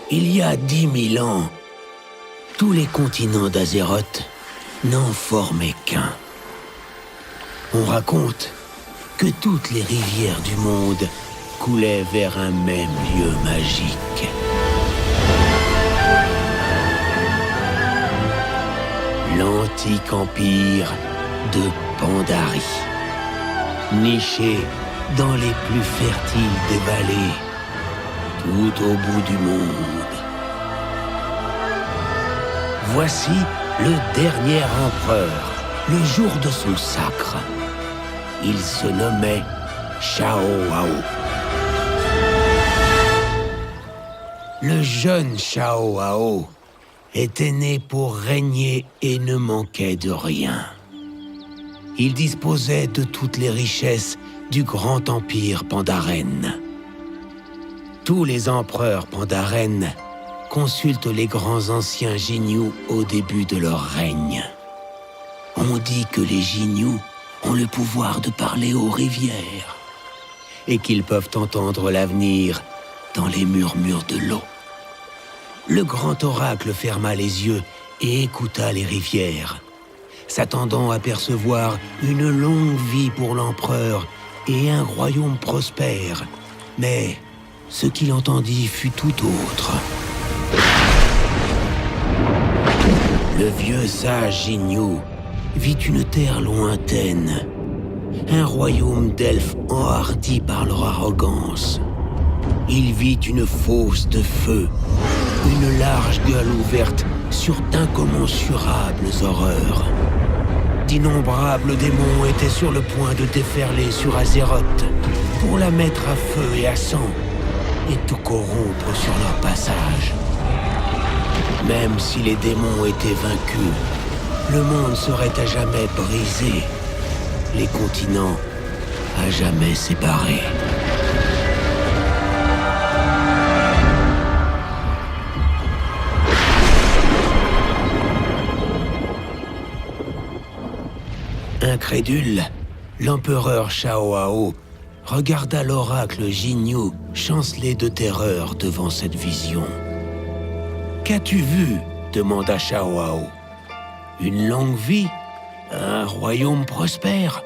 Il y a 10 000 ans, tous les continents d'Azeroth n'en formaient qu'un. On raconte que toutes les rivières du monde coulaient vers un même lieu magique. L'antique empire de Pandarie, niché dans les plus fertiles des vallées, tout au bout du monde. Voici le dernier empereur, le jour de son sacre. Il se nommait Shaohao. Le jeune Shaohao était né pour régner et ne manquait de rien. Il disposait de toutes les richesses du grand empire Pandaren. Tous les empereurs Pandaren consultent les grands anciens Jinyu au début de leur règne. On dit que les Jinyu ont le pouvoir de parler aux rivières et qu'ils peuvent entendre l'avenir dans les murmures de l'eau. Le grand oracle ferma les yeux et écouta les rivières, s'attendant à percevoir une longue vie pour l'empereur et un royaume prospère. Mais ce qu'il entendit fut tout autre. Le vieux sage Jinyu vit une terre lointaine, un royaume d'elfes enhardis par leur arrogance. Il vit une fosse de feu, une large gueule ouverte sur d'incommensurables horreurs. D'innombrables démons étaient sur le point de déferler sur Azeroth pour la mettre à feu et à sang et tout corrompre sur leur passage. Même si les démons étaient vaincus, le monde serait à jamais brisé, les continents à jamais séparés. Incrédule, l'empereur Shaohao regarda l'oracle Jinyu chanceler de terreur devant cette vision. « Qu'as-tu vu ?» demanda Shaohao. « Une longue vie, un royaume prospère ?»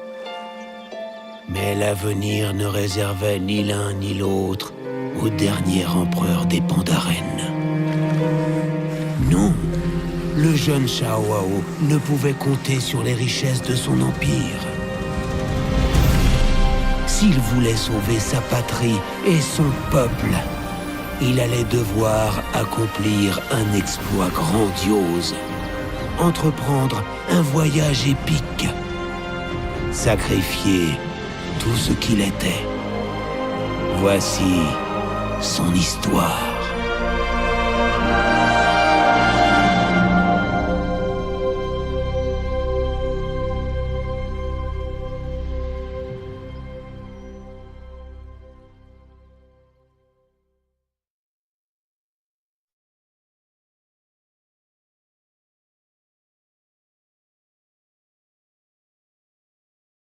Mais l'avenir ne réservait ni l'un ni l'autre au dernier empereur des Pandaren. Non, le jeune Shaohao ne pouvait compter sur les richesses de son empire. S'il voulait sauver sa patrie et son peuple, il allait devoir accomplir un exploit grandiose, entreprendre un voyage épique, sacrifier tout ce qu'il était. Voici son histoire.